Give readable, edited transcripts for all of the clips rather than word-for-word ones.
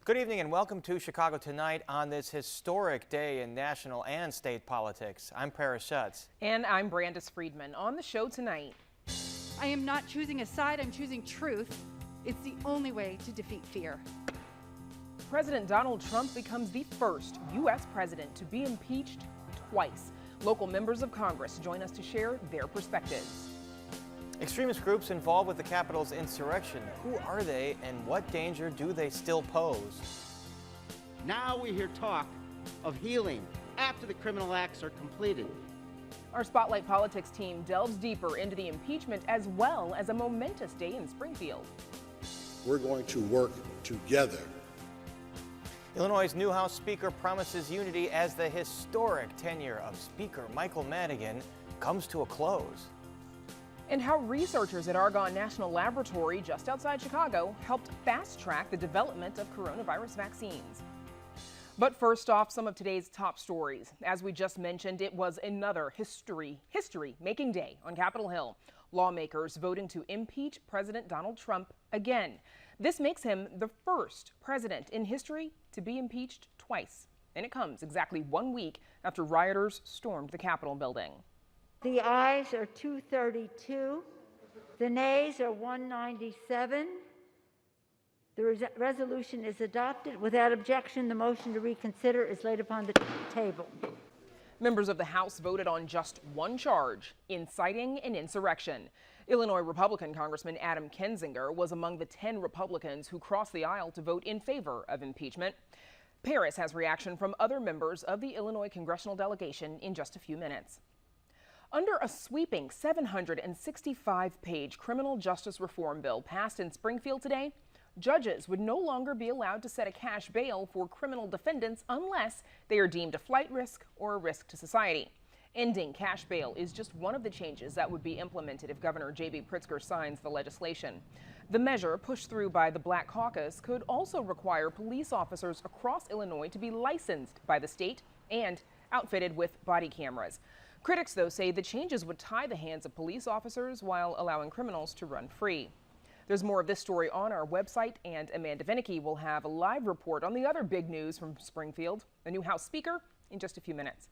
Good evening and welcome to Chicago Tonight on this historic day in national and state politics. I'm Paris Schutz. And I'm Brandis Friedman. On the show tonight, I am not choosing a side, I'm choosing truth. It's the only way to defeat fear. President Donald Trump becomes the first U.S. president to be impeached twice. Local members of Congress join us to share their perspectives. Extremist groups involved with the Capitol's insurrection. Who are they and what danger do they still pose? Now we hear talk of healing after the criminal acts are completed. Our Spotlight Politics team delves deeper into the impeachment as well as a momentous day in Springfield. We're going to work together. Illinois' new House Speaker promises unity as the historic tenure of Speaker Michael Madigan comes to a close. And how researchers at Argonne National Laboratory just outside Chicago helped fast-track the development of coronavirus vaccines. But first off, some of today's top stories. As we just mentioned, it was another history-making day on Capitol Hill. Lawmakers voting to impeach President Donald Trump again. This makes him the first president in history to be impeached twice. And it comes exactly 1 week after rioters stormed the Capitol building. The ayes are 232. The nays are 197. The resolution is adopted. Without objection, the motion to reconsider is laid upon the table. Members of the House voted on just one charge, inciting an insurrection. Illinois Republican Congressman Adam Kinzinger was among the 10 Republicans who crossed the aisle to vote in favor of impeachment. Paris has reaction from other members of the Illinois Congressional delegation in just a few minutes. Under a sweeping 765-page criminal justice reform bill passed in Springfield today, judges would no longer be allowed to set a cash bail for criminal defendants unless they are deemed a flight risk or a risk to society. Ending cash bail is just one of the changes that would be implemented if Governor J.B. Pritzker signs the legislation. The measure, pushed through by the Black Caucus, could also require police officers across Illinois to be licensed by the state and outfitted with body cameras. Critics, though, say the changes would tie the hands of police officers while allowing criminals to run free. There's more of this story on our website, and Amanda Vinicky will have a live report on the other big news from Springfield, the new House Speaker, in just a few minutes.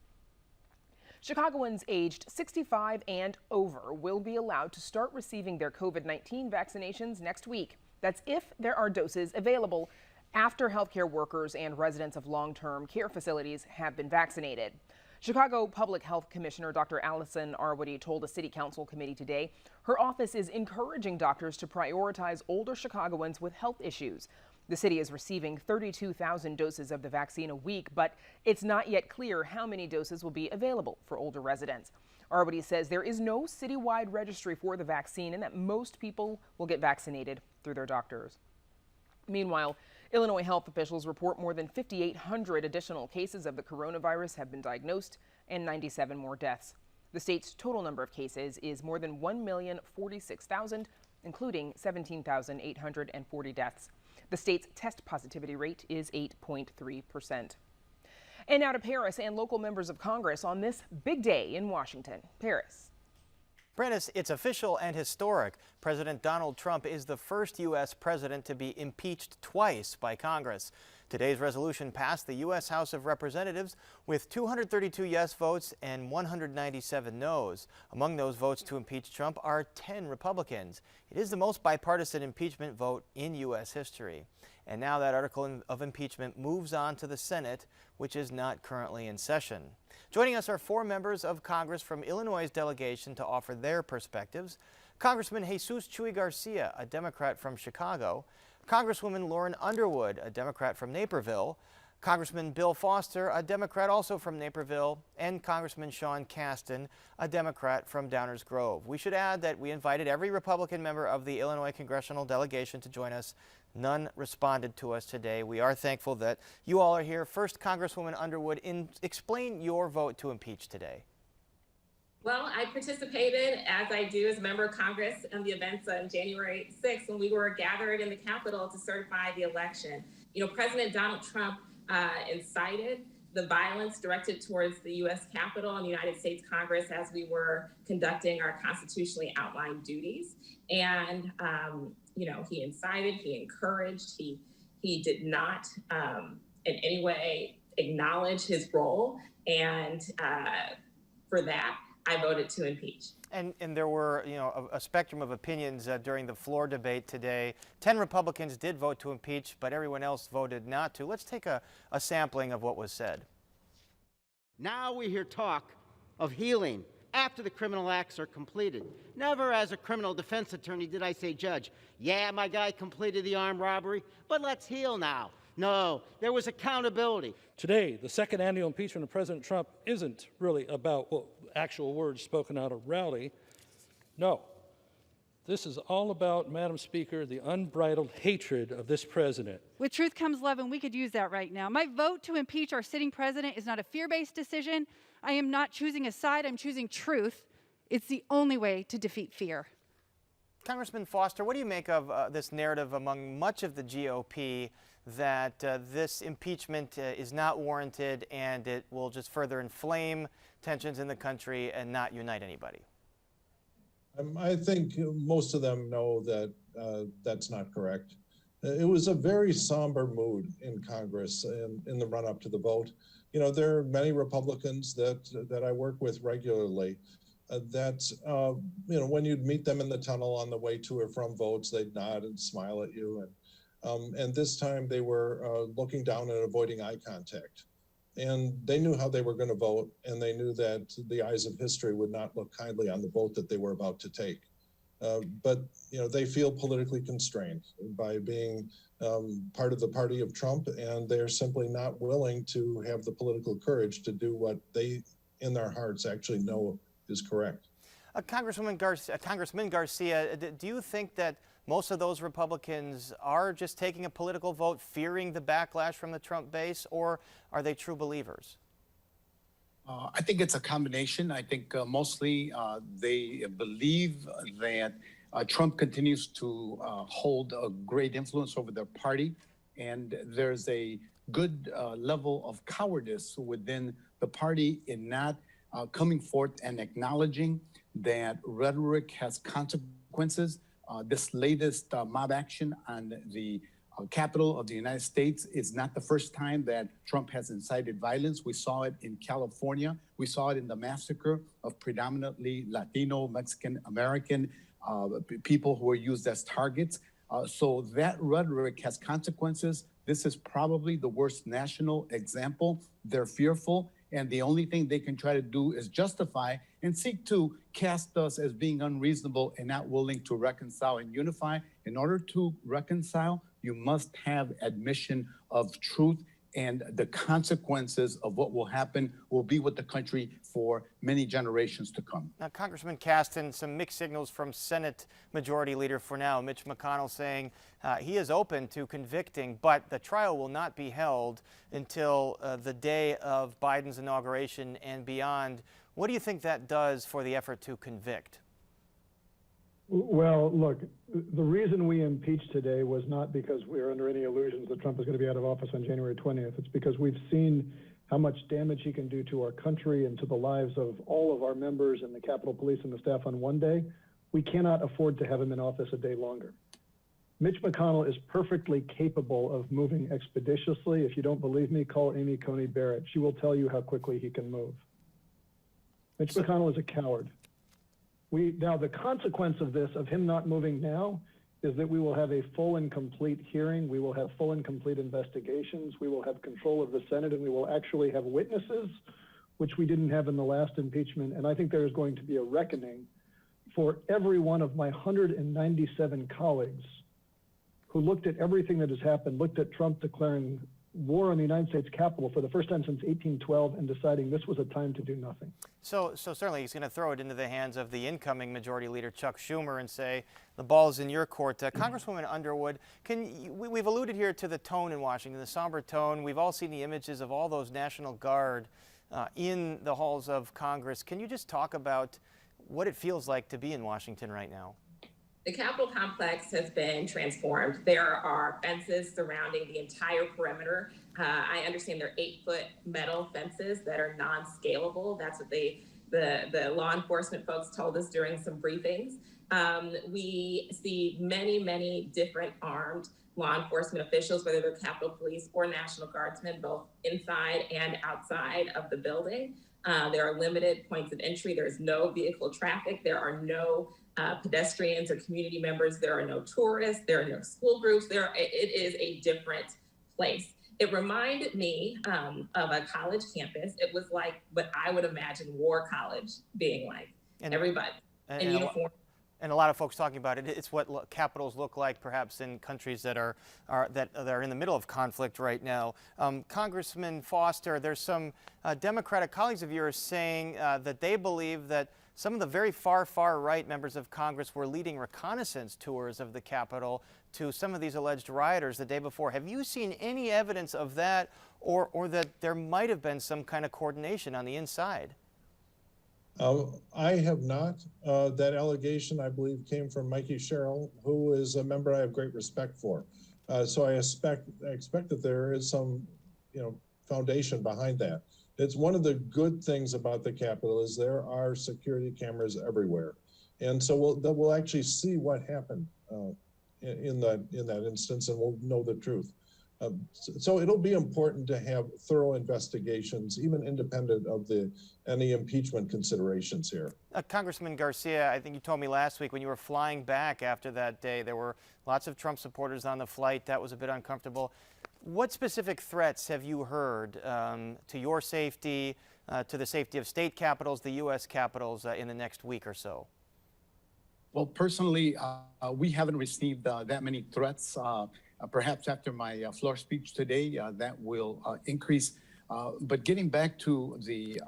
Chicagoans aged 65 and over will be allowed to start receiving their COVID-19 vaccinations next week. That's if there are doses available after healthcare workers and residents of long-term care facilities have been vaccinated. Chicago Public Health Commissioner Dr. Allison Arwady told a city council committee today her office is encouraging doctors to prioritize older Chicagoans with health issues. The city is receiving 32,000 doses of the vaccine a week, but it's not yet clear how many doses will be available for older residents. Arwady says there is no citywide registry for the vaccine and that most people will get vaccinated through their doctors. Meanwhile, Illinois health officials report more than 5,800 additional cases of the coronavirus have been diagnosed and 97 more deaths. The state's total number of cases is more than 1,046,000, including 17,840 deaths. The state's test positivity rate is 8.3%. And now to Paris and local members of Congress on this big day in Washington. Paris. Brandis, it's official and historic. President Donald Trump is the first U.S. president to be impeached twice by Congress. Today's resolution passed the U.S. House of Representatives with 232 yes votes and 197 noes. Among those votes to impeach Trump are 10 Republicans. It is the most bipartisan impeachment vote in U.S. history. And now that article of impeachment moves on to the Senate, which is not currently in session. Joining us are 4 members of Congress from Illinois' delegation to offer their perspectives. Congressman Jesus Chuy Garcia, a Democrat from Chicago, Congresswoman Lauren Underwood, a Democrat from Naperville, Congressman Bill Foster, a Democrat also from Naperville, and Congressman Sean Casten, a Democrat from Downers Grove. We should add that we invited every Republican member of the Illinois Congressional delegation to join us. None responded to us today. We are thankful that you all are here. First, Congresswoman Underwood, explain your vote to impeach today. Well, I participated, as I do as a member of Congress, in the events on January 6th when we were gathered in the Capitol to certify the election. You know, President Donald Trump incited the violence directed towards the U.S. Capitol and the United States Congress as we were conducting our constitutionally outlined duties. And, you know, he incited, he encouraged, he He did not in any way acknowledge his role, and for that, I voted to impeach. And there were, a spectrum of opinions during the floor debate today. 10 Republicans did vote to impeach, but everyone else voted not to. Let's take a sampling of what was said. Now we hear talk of healing after the criminal acts are completed. Never as a criminal defense attorney did I say, Judge, yeah, my guy completed the armed robbery, but let's heal now. No, there was accountability. Today, the second annual impeachment of President Trump isn't really about actual words spoken out of rally. No, this is all about, Madam Speaker, the unbridled hatred of this president. With truth comes love, and we could use that right now. My vote to impeach our sitting president is not a fear-based decision. I am not choosing a side, I'm choosing truth. It's the only way to defeat fear. Congressman Foster, what do you make of this narrative among much of the GOP that this impeachment is not warranted and it will just further inflame tensions in the country and not unite anybody? I think most of them know that that's not correct. It was a very somber mood in Congress in the run-up to the vote. There are many Republicans that I work with regularly when you'd meet them in the tunnel on the way to or from votes, they'd nod and smile at you. And this time they were looking down and avoiding eye contact. And they knew how they were going to vote, and they knew that the eyes of history would not look kindly on the vote that they were about to take. But they feel politically constrained by being part of the party of Trump, and they're simply not willing to have the political courage to do what they, in their hearts, actually know is correct. Congressman Garcia, do you think that most of those Republicans are just taking a political vote, fearing the backlash from the Trump base, or are they true believers? I think it's a combination. I think mostly they believe that Trump continues to hold a great influence over their party, and there's a good level of cowardice within the party in not coming forth and acknowledging that rhetoric has consequences. This latest mob action on the Capitol of the United States is not the first time that Trump has incited violence. We saw it in California. We saw it in the massacre of predominantly Latino, Mexican American people who were used as targets. So that rhetoric has consequences. This is probably the worst national example. They're fearful, and the only thing they can try to do is justify and seek to cast us as being unreasonable and not willing to reconcile and unify. In order to reconcile, you must have admission of truth, and the consequences of what will happen will be with the country for many generations to come. Now, Congressman Caston, some mixed signals from Senate Majority Leader for now, Mitch McConnell, saying he is open to convicting, but the trial will not be held until the day of Biden's inauguration and beyond. What do you think that does for the effort to convict? Well, look, the reason we impeached today was not because we are under any illusions that Trump is going to be out of office on January 20th. It's because we've seen how much damage he can do to our country and to the lives of all of our members and the Capitol Police and the staff on one day. We cannot afford to have him in office a day longer. Mitch McConnell is perfectly capable of moving expeditiously. If you don't believe me, call Amy Coney Barrett. She will tell you how quickly he can move. Mitch McConnell is a coward. Now, the consequence of this, of him not moving now, is that we will have a full and complete hearing. We will have full and complete investigations. We will have control of the Senate, and we will actually have witnesses, which we didn't have in the last impeachment. And I think there is going to be a reckoning for every one of my 197 colleagues who looked at everything that has happened, looked at Trump declaring war on the United States Capitol for the first time since 1812 and deciding this was a time to do nothing. So certainly he's going to throw it into the hands of the incoming Majority Leader Chuck Schumer and say, the ball is in your court. Congresswoman Underwood, we've alluded here to the tone in Washington, the somber tone. We've all seen the images of all those National Guard in the halls of Congress. Can you just talk about what it feels like to be in Washington right now? The Capitol complex has been transformed. There are fences surrounding the entire perimeter. I understand they're 8-foot metal fences that are non-scalable. That's what the law enforcement folks told us during some briefings. We see many, many different armed law enforcement officials, whether they're Capitol Police or National Guardsmen, both inside and outside of the building. There are limited points of entry. There's no vehicle traffic. There are no pedestrians or community members. There are no tourists. There are no school groups. It is a different place. It reminded me of a college campus. It was like what I would imagine War College being like. And everybody in uniform. And a lot of folks talking about it. It's what capitals look like, perhaps in countries that are in the middle of conflict right now. Congressman Foster, there's some Democratic colleagues of yours saying that they believe that some of the very far right members of Congress were leading reconnaissance tours of the Capitol to some of these alleged rioters the day before. Have you seen any evidence of that, or that there might have been some kind of coordination on the inside? I have not. That allegation, I believe, came from Mikey Sherrill, who is a member I have great respect for. So I expect that there is some, foundation behind that. It's one of the good things about the Capitol is there are security cameras everywhere, and so we'll actually see what happened in that instance, and we'll know the truth. So it'll be important to have thorough investigations, even independent of any impeachment considerations here. Congressman Garcia, I think you told me last week when you were flying back after that day, there were lots of Trump supporters on the flight. That was a bit uncomfortable. What specific threats have you heard to your safety, to the safety of state capitals, the U.S. capitals in the next week or so? Well, personally, we haven't received that many threats. Perhaps after my floor speech today, that will increase. But getting back to the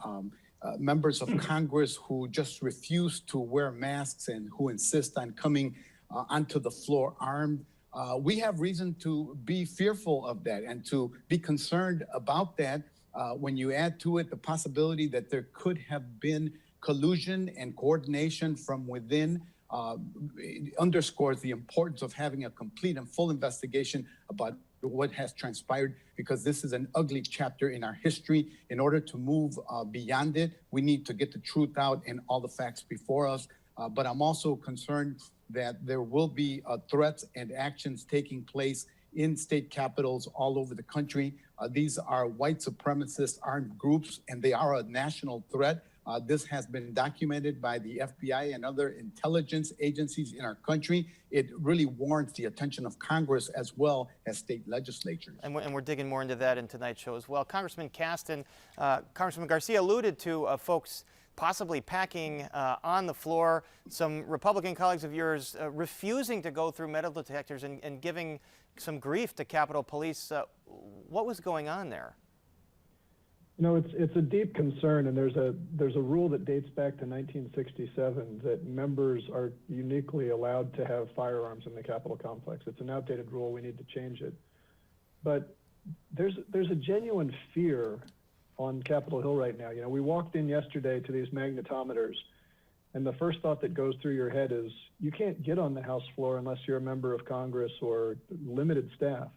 members of Congress who just refuse to wear masks and who insist on coming onto the floor armed, we have reason to be fearful of that and to be concerned about that. When you add to it the possibility that there could have been collusion and coordination from within, it underscores the importance of having a complete and full investigation about what has transpired, because this is an ugly chapter in our history. In order to move beyond it, we need to get the truth out and all the facts before us. But I'm also concerned that there will be threats and actions taking place in state capitals all over the country. These are white supremacist armed groups, and they are a national threat. This has been documented by the FBI and other intelligence agencies in our country. It really warrants the attention of Congress as well as state legislatures. And we're digging more into that in tonight's show as well. Congressman Caston, Congressman Garcia alluded to folks possibly packing on the floor, some Republican colleagues of yours refusing to go through metal detectors and giving some grief to Capitol Police. What was going on there? It's a deep concern, and there's a rule that dates back to 1967 that members are uniquely allowed to have firearms in the Capitol complex. It's an outdated rule. We need to change it. But there's a genuine fear on Capitol Hill right now. We walked in yesterday to these magnetometers, and the first thought that goes through your head is you can't get on the House floor unless you're a member of Congress or limited staff.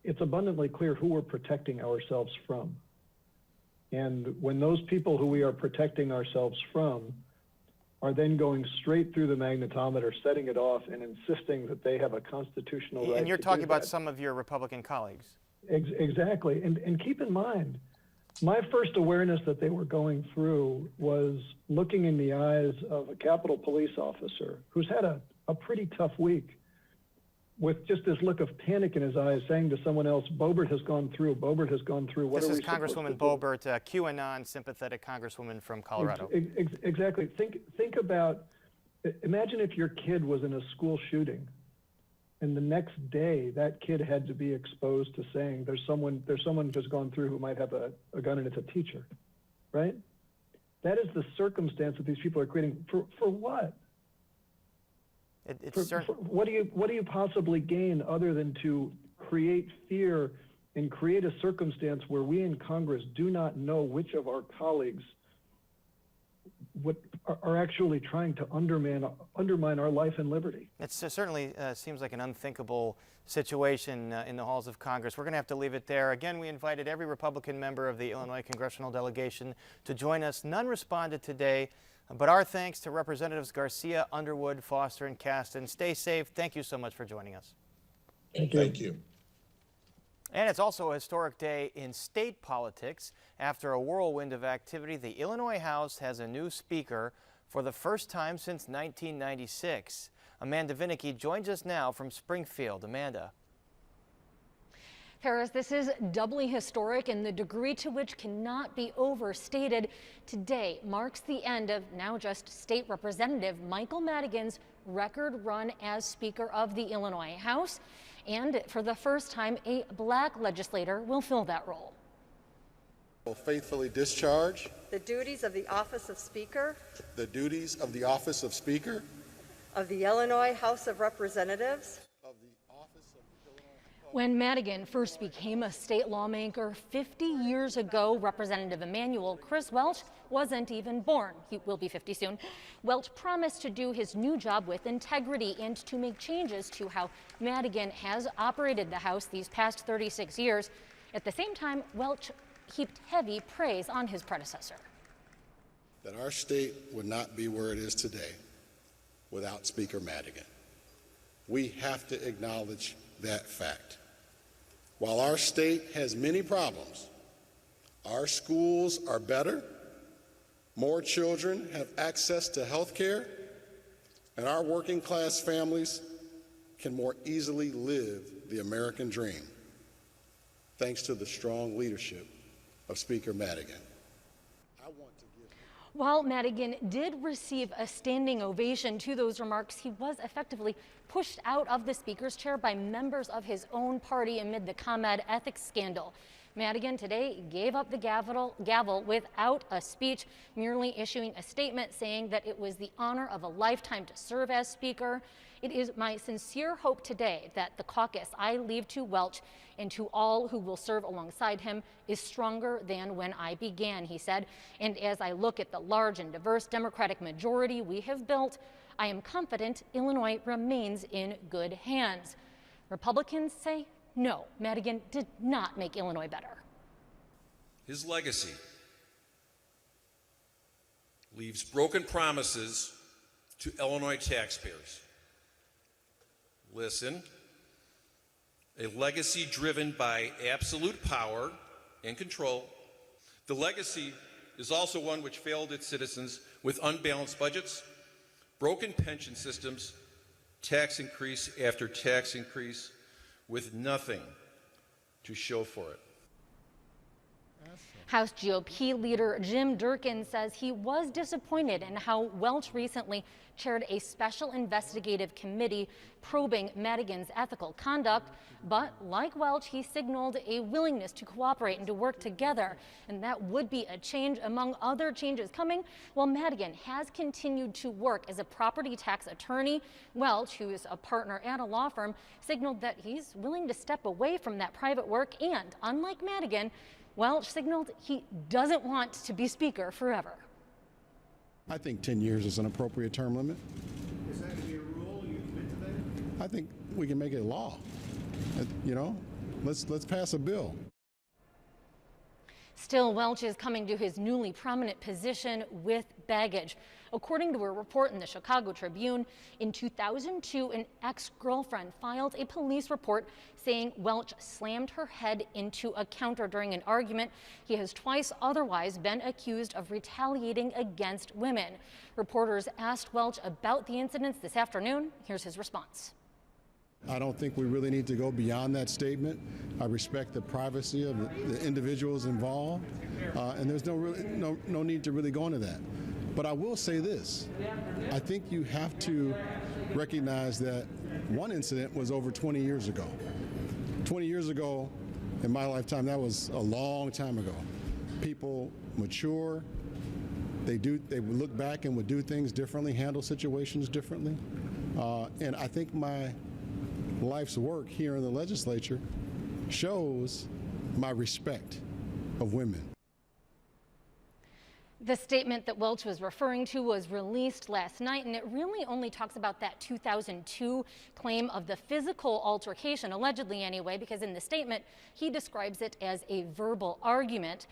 It's abundantly clear who we're protecting ourselves from. And when those people who we are protecting ourselves from are then going straight through the magnetometer, setting it off, and insisting that they have a constitutional right. And you're talking about some of your Republican colleagues. Exactly. And keep in mind, my first awareness that they were going through was looking in the eyes of a Capitol Police officer who's had a pretty tough week, with just this look of panic in his eyes, saying to someone else, Boebert has gone through, Boebert has gone through. What this are is we Congresswoman Boebert, QAnon sympathetic Congresswoman from Colorado. Exactly. Think about, imagine if your kid was in a school shooting and the next day that kid had to be exposed to saying there's someone who's gone through who might have a gun and it's a teacher, right? That is the circumstance that these people are creating. For what? What do you possibly gain other than to create fear and create a circumstance where we in Congress do not know which of our colleagues are actually trying to undermine our life and liberty? It certainly seems like an unthinkable situation in the halls of Congress. We're going to have to leave it there. Again, we invited every Republican member of the Illinois Congressional delegation to join us. None responded today. But our thanks to Representatives Garcia, Underwood, Foster, and Caston. Stay safe. Thank you so much for joining us. Thank you. And it's also a historic day in state politics. After a whirlwind of activity, the Illinois House has a new speaker for the first time since 1996. Amanda Vinicky joins us now from Springfield. Amanda. Paris, this is doubly historic, and the degree to which cannot be overstated. Today marks the end of now just State Representative Michael Madigan's record run as Speaker of the Illinois House. And for the first time, a black legislator will fill that role. Will faithfully discharge the duties of the office of Speaker the duties of the office of Speaker of the Illinois House of Representatives. When Madigan first became a state lawmaker 50 years ago, Representative Emanuel Chris Welch wasn't even born. He will be 50 soon. Welch promised to do his new job with integrity and to make changes to how Madigan has operated the House these past 36 years. At the same time, Welch heaped heavy praise on his predecessor. That our state would not be where it is today without Speaker Madigan. We have to acknowledge that fact. While our state has many problems, our schools are better, more children have access to health care, and our working class families can more easily live the American dream, thanks to the strong leadership of Speaker Madigan. While Madigan did receive a standing ovation to those remarks, he was effectively pushed out of the Speaker's chair by members of his own party amid the ComEd ethics scandal. Madigan today gave up the gavel without a speech, merely issuing a statement saying that it was the honor of a lifetime to serve as Speaker. It is my sincere hope today that the caucus I leave to Welch and to all who will serve alongside him is stronger than when I began, he said. And as I look at the large and diverse Democratic majority we have built, I am confident Illinois remains in good hands. Republicans say no, Madigan did not make Illinois better. His legacy leaves broken promises to Illinois taxpayers. Listen, a legacy driven by absolute power and control. The legacy is also one which failed its citizens with unbalanced budgets, broken pension systems, tax increase after tax increase, with nothing to show for it. House GOP leader Jim Durkin says he was disappointed in how Welch recently chaired a special investigative committee probing Madigan's ethical conduct. But like Welch, he signaled a willingness to cooperate and to work together. And that would be a change among other changes coming. While Madigan has continued to work as a property tax attorney, Welch, who is a partner at a law firm, signaled that he's willing to step away from that private work. And unlike Madigan, Welch signaled he doesn't want to be Speaker forever. I think 10 years is an appropriate term limit. Is that going to be a rule? You commit to that? I think we can make it a law. You know, let's pass a bill. Still, Welch is coming to his newly prominent position with baggage. According to a report in the Chicago Tribune, in 2002, an ex-girlfriend filed a police report saying Welch slammed her head into a counter during an argument. He has twice otherwise been accused of retaliating against women. Reporters asked Welch about the incidents this afternoon. Here's his response. I don't think we really need to go beyond that statement. I respect the privacy of the individuals involved, and there's no need to really go into that. But I will say this, I think you have to recognize that one incident was over 20 years ago. 20 years ago, in my lifetime, that was a long time ago. People mature, they would look back and would do things differently, handle situations differently. And I think my life's work here in the legislature shows my respect of women. The statement that Welch was referring to was released last night, and it really only talks about that 2002 claim of the physical altercation, allegedly anyway, because in the statement he describes it as a verbal argument.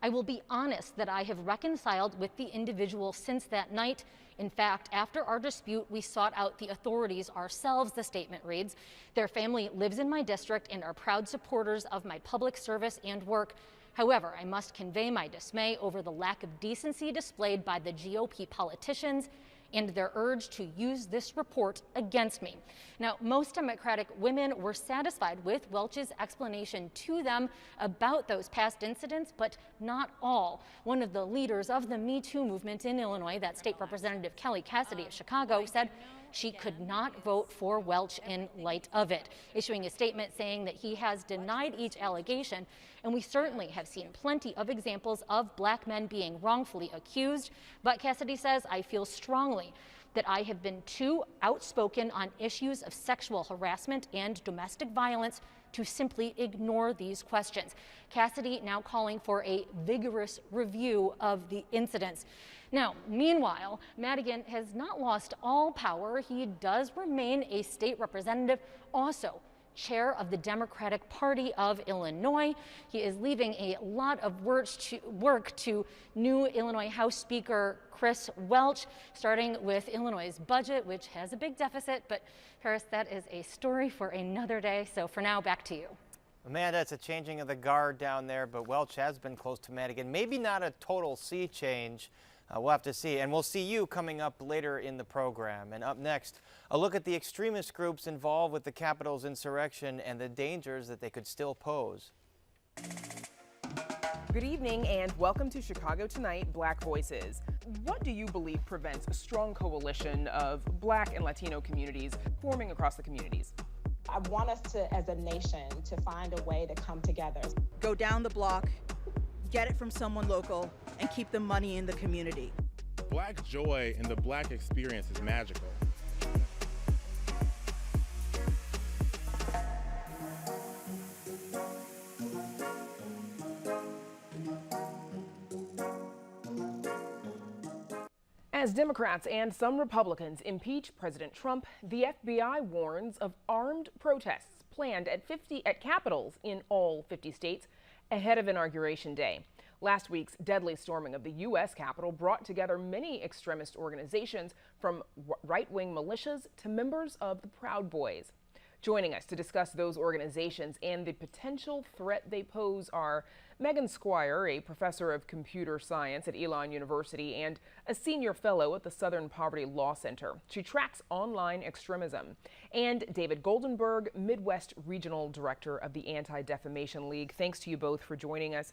I will be honest that I have reconciled with the individual since that night. In fact, after our dispute, we sought out the authorities ourselves, the statement reads. Their family lives in my district and are proud supporters of my public service and work. However, I must convey my dismay over the lack of decency displayed by the GOP politicians and their urge to use this report against me. Now, most Democratic women were satisfied with Welch's explanation to them about those past incidents, but not all. One of the leaders of the Me Too movement in Illinois, that State Representative Kelly Cassidy of Chicago, said she could not vote for Welch in light of it, issuing a statement saying that he has denied each allegation. And we certainly have seen plenty of examples of black men being wrongfully accused. But Cassidy says, I feel strongly that I have been too outspoken on issues of sexual harassment and domestic violence to simply ignore these questions. Cassidy now calling for a vigorous review of the incidents. Now, meanwhile, Madigan has not lost all power. He does remain a state representative, also chair of the Democratic Party of Illinois. He is leaving a lot of work to new Illinois House Speaker Chris Welch, starting with Illinois' budget, which has a big deficit. But Paris, that is a story for another day. So for now, back to you. Amanda, it's a changing of the guard down there, but Welch has been close to Madigan. Maybe not a total sea change. We'll have to see. And we'll see you coming up later in the program. And up next, a look at the extremist groups involved with the Capitol's insurrection and the dangers that they could still pose. Good evening and welcome to Chicago Tonight, Black Voices. What do you believe prevents a strong coalition of Black and Latino communities forming across the communities? I want us to, as a nation, to find a way to come together. Go down the block, get it from someone local, and keep the money in the community. Black joy and the Black experience is magical. As Democrats and some Republicans impeach President Trump, the FBI warns of armed protests planned at capitals in all 50 states ahead of Inauguration Day. Last week's deadly storming of the U.S. Capitol brought together many extremist organizations, from right-wing militias to members of the Proud Boys. Joining us to discuss those organizations and the potential threat they pose are Megan Squire, a professor of computer science at Elon University and a senior fellow at the Southern Poverty Law Center. She tracks online extremism. And David Goldenberg, Midwest Regional Director of the Anti-Defamation League. Thanks to you both for joining us.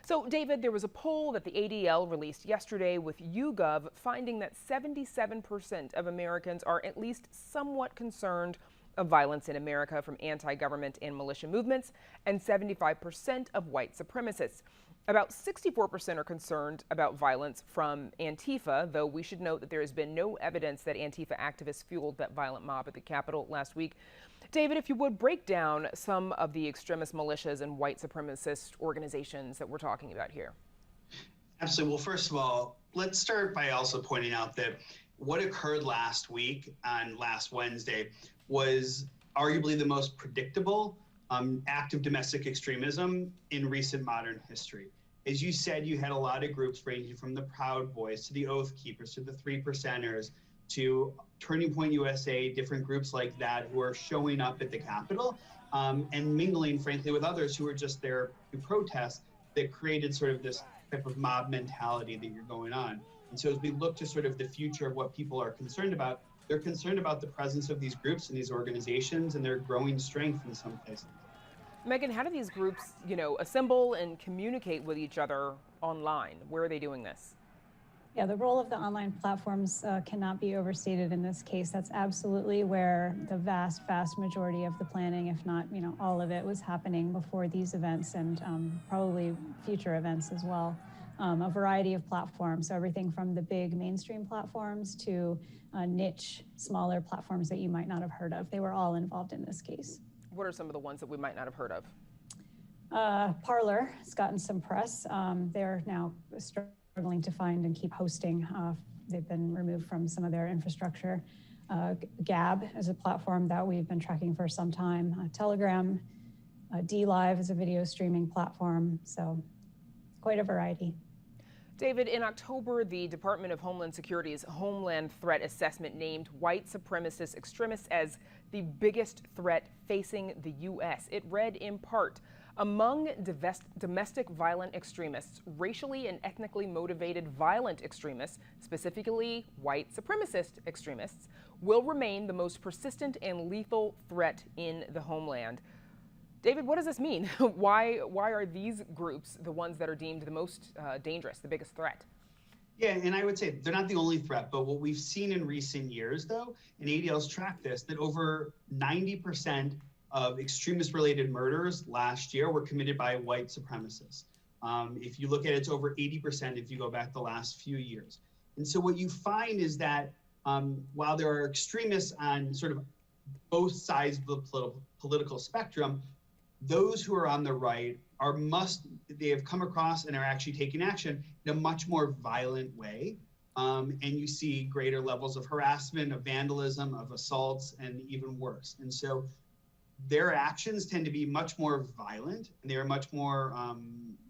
So, David, there was a poll that the ADL released yesterday with YouGov finding that 77% of Americans are at least somewhat concerned of violence in America from anti-government and militia movements, and 75% of white supremacists. About 64% are concerned about violence from Antifa, though we should note that there has been no evidence that Antifa activists fueled that violent mob at the Capitol last week. David, if you would break down some of the extremist militias and white supremacist organizations that we're talking about here. Absolutely. Well, first of all, let's start by also pointing out that what occurred last week on last Wednesday was arguably the most predictable act of domestic extremism in recent modern history. As you said, you had a lot of groups ranging from the Proud Boys to the Oath Keepers to the Three Percenters to Turning Point USA, different groups like that who are showing up at the Capitol and mingling, frankly, with others who are just there to protest, that created sort of this type of mob mentality that you're going on. And so as we look to sort of the future of what people are concerned about, they're concerned about the presence of these groups and these organizations and their growing strength in some places. Megan, how do these groups, assemble and communicate with each other online? Where are they doing this? Yeah, the role of the online platforms cannot be overstated in this case. That's absolutely where the vast majority of the planning, if not, all of it, was happening before these events and probably future events as well. A variety of platforms, so everything from the big mainstream platforms to niche, smaller platforms that you might not have heard of. They were all involved in this case. What are some of the ones that we might not have heard of? Parler has gotten some press. They're now struggling to find and keep hosting. They've been removed from some of their infrastructure. Gab is a platform that we've been tracking for some time. Telegram, DLive is a video streaming platform. So quite a variety. David, in October, the Department of Homeland Security's Homeland Threat Assessment named white supremacist extremists as the biggest threat facing the U.S. It read in part, among domestic violent extremists, racially and ethnically motivated violent extremists, specifically white supremacist extremists, will remain the most persistent and lethal threat in the homeland. David, what does this mean? Why are these groups the ones that are deemed the most dangerous, the biggest threat? Yeah, and I would say they're not the only threat, but what we've seen in recent years, though, and ADL's tracked this, that over 90% of extremist-related murders last year were committed by white supremacists. If you look at it, it's over 80% if you go back the last few years. And so what you find is that while there are extremists on sort of both sides of the political spectrum, those who are on the right they have come across and are actually taking action in a much more violent way. And you see greater levels of harassment, of vandalism, of assaults, and even worse. And so their actions tend to be much more violent, and they are much more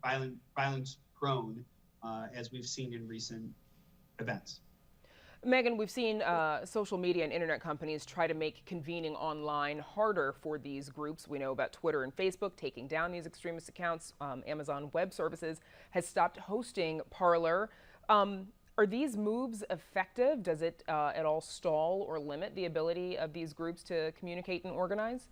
violence prone, as we've seen in recent events. Megan, we've seen social media and internet companies try to make convening online harder for these groups. We know about Twitter and Facebook taking down these extremist accounts. Amazon Web Services has stopped hosting Parler. Are these moves effective? Does it at all stall or limit the ability of these groups to communicate and organize?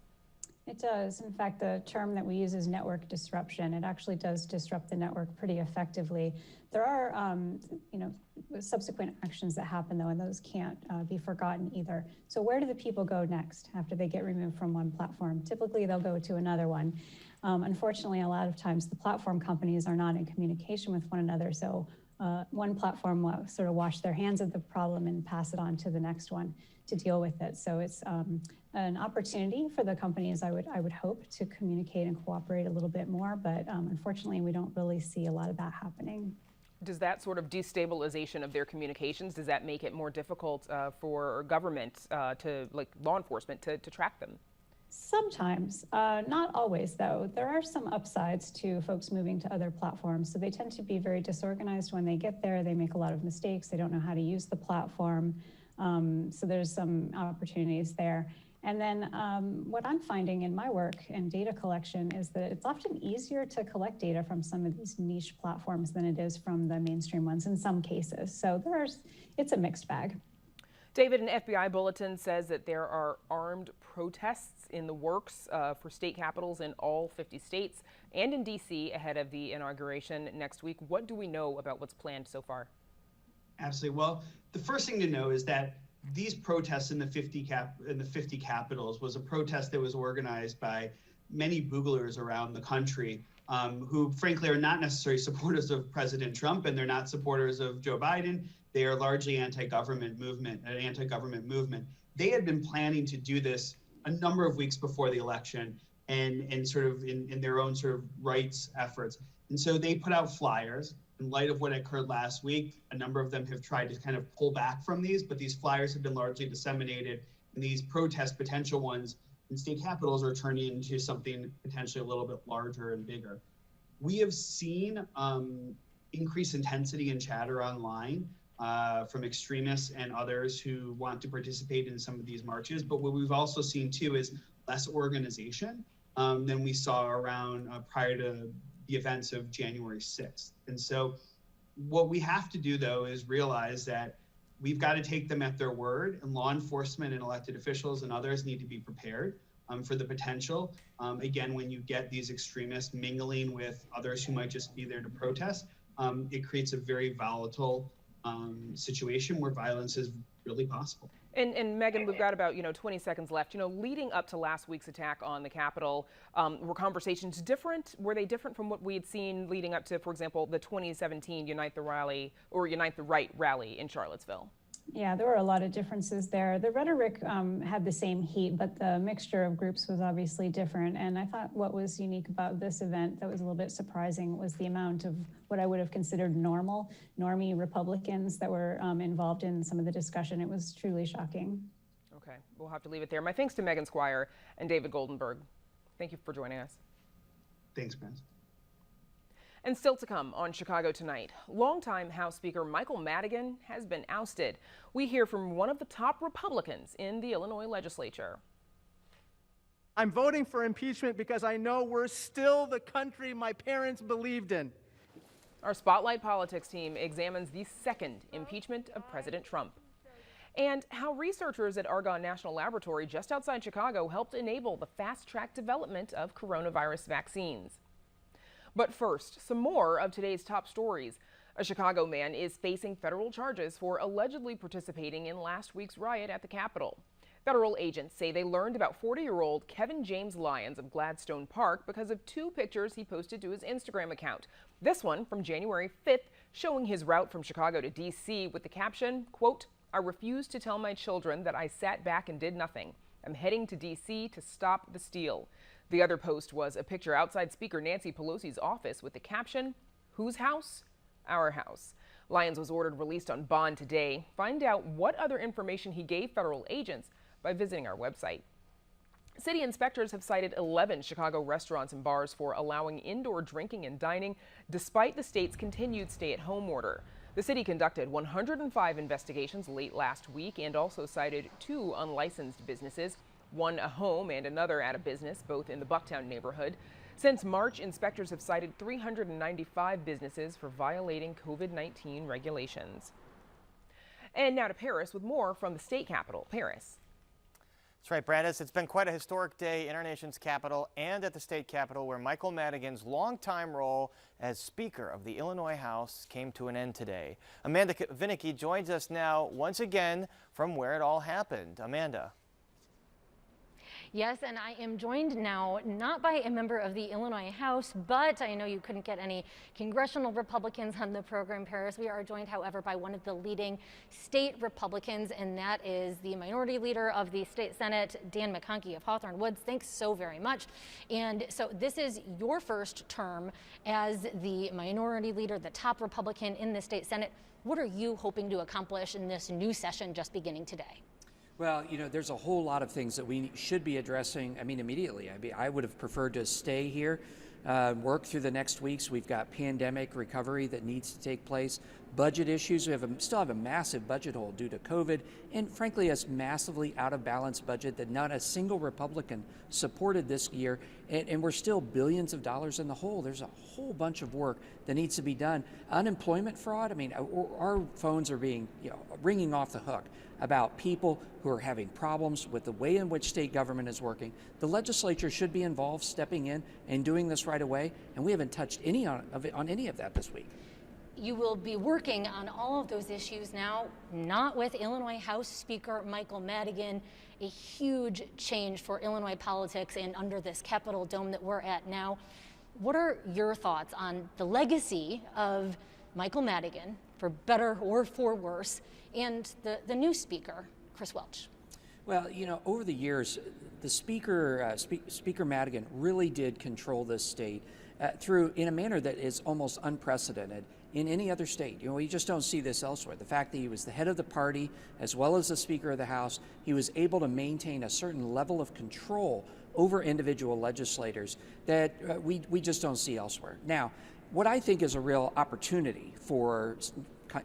It does. In fact, the term that we use is network disruption. It actually does disrupt the network pretty effectively. There are, subsequent actions that happen, though, and those can't be forgotten either. So where do the people go next after they get removed from one platform? Typically, they'll go to another one. Unfortunately, a lot of times the platform companies are not in communication with one another. So one platform will sort of wash their hands of the problem and pass it on to the next one to deal with it. So it's an opportunity for the companies, I would hope, to communicate and cooperate a little bit more. But unfortunately, we don't really see a lot of that happening. Does that sort of destabilization of their communications, does that make it more difficult for government, like law enforcement, to track them? Sometimes, not always, though. There are some upsides to folks moving to other platforms. So they tend to be very disorganized when they get there. They make a lot of mistakes. They don't know how to use the platform. So there's some opportunities there. And then what I'm finding in my work and data collection is that it's often easier to collect data from some of these niche platforms than it is from the mainstream ones in some cases. So it's a mixed bag. David, an FBI bulletin says that there are armed protests in the works for state capitals in all 50 states and in D.C. ahead of the inauguration next week. What do we know about what's planned so far? Absolutely. Well, the first thing to know is that these protests in the 50 capitals was a protest that was organized by many Booglers around the country who, frankly, are not necessarily supporters of President Trump, and they're not supporters of Joe Biden. They are largely an anti-government movement. They had been planning to do this a number of weeks before the election and sort of in their own sort of rights efforts. And so they put out flyers. In light of what occurred last week, a number of them have tried to kind of pull back from these, but these flyers have been largely disseminated, and these protests, potential ones in state capitals, are turning into something potentially a little bit larger and bigger. We have seen increased intensity and chatter online from extremists and others who want to participate in some of these marches, but what we've also seen too is less organization than we saw around prior to the events of January 6th. And so what we have to do, though, is realize that we've got to take them at their word, and law enforcement and elected officials and others need to be prepared for the potential. Again, when you get these extremists mingling with others who might just be there to protest, it creates a very volatile situation where violence is really possible. And Megan, we've got about 20 seconds left. Leading up to last week's attack on the Capitol, were conversations different? Were they different from what we had seen leading up to, for example, the 2017 Unite the Right rally in Charlottesville? Yeah, there were a lot of differences there. The rhetoric had the same heat, but the mixture of groups was obviously different. And I thought what was unique about this event that was a little bit surprising was the amount of what I would have considered normie Republicans that were involved in some of the discussion. It was truly shocking. Okay, we'll have to leave it there. My thanks to Megan Squire and David Goldenberg. Thank you for joining us. Thanks, Prince. And still to come on Chicago Tonight, longtime House Speaker Michael Madigan has been ousted. We hear from one of the top Republicans in the Illinois legislature. I'm voting for impeachment because I know we're still the country my parents believed in. Our Spotlight Politics team examines the second impeachment of President Trump and how researchers at Argonne National Laboratory just outside Chicago helped enable the fast-track development of coronavirus vaccines. But first, some more of today's top stories. A Chicago man is facing federal charges for allegedly participating in last week's riot at the Capitol. Federal agents say they learned about 40-year-old Kevin James Lyons of Gladstone Park because of two pictures he posted to his Instagram account. This one from January 5th showing his route from Chicago to D.C. with the caption, quote, "I refuse to tell my children that I sat back and did nothing. I'm heading to D.C. to stop the steal." The other post was a picture outside Speaker Nancy Pelosi's office with the caption, "Whose house? Our house." Lyons was ordered released on bond today. Find out what other information he gave federal agents by visiting our website. City inspectors have cited 11 Chicago restaurants and bars for allowing indoor drinking and dining despite the state's continued stay-at-home order. The city conducted 105 investigations late last week and also cited 2 unlicensed businesses, one a home and another at a business, both in the Bucktown neighborhood. Since March, inspectors have cited 395 businesses for violating COVID-19 regulations. And now to Paris with more from the state capitol, Paris. That's right, Brandis. It's been quite a historic day in our nation's capital and at the state capitol, where Michael Madigan's longtime role as Speaker of the Illinois House came to an end today. Amanda Vinicky joins us now once again from where it all happened. Amanda. Yes, and I am joined now not by a member of the Illinois House, but I know you couldn't get any congressional Republicans on the program, Paris. We are joined, however, by one of the leading state Republicans, and that is the minority leader of the state Senate, Dan McConkey of Hawthorne Woods. Thanks so very much. And so this is your first term as the minority leader, the top Republican in the state Senate. What are you hoping to accomplish in this new session just beginning today? Well, you know, there's a whole lot of things that we should be addressing, immediately. I would have preferred to stay here, work through the next weeks. We've got pandemic recovery that needs to take place, budget issues. We still have a massive budget hole due to COVID, and frankly, a massively out of balance budget that not a single Republican supported this year, and we're still billions of dollars in the hole. There's a whole bunch of work that needs to be done. Unemployment fraud, our phones are being, ringing off the hook about people who are having problems with the way in which state government is working. The legislature should be involved, stepping in and doing this right away, and we haven't touched any on any of that this week. You will be working on all of those issues now, not with Illinois House Speaker Michael Madigan, a huge change for Illinois politics and under this Capitol dome that we're at now. What are your thoughts on the legacy of Michael Madigan, for better or for worse, and the new speaker, Chris Welch? Well, over the years, the Speaker Madigan really did control this state in a manner that is almost unprecedented in any other state. We just don't see this elsewhere. The fact that he was the head of the party as well as the Speaker of the House, he was able to maintain a certain level of control over individual legislators that we just don't see elsewhere. Now, what I think is a real opportunity for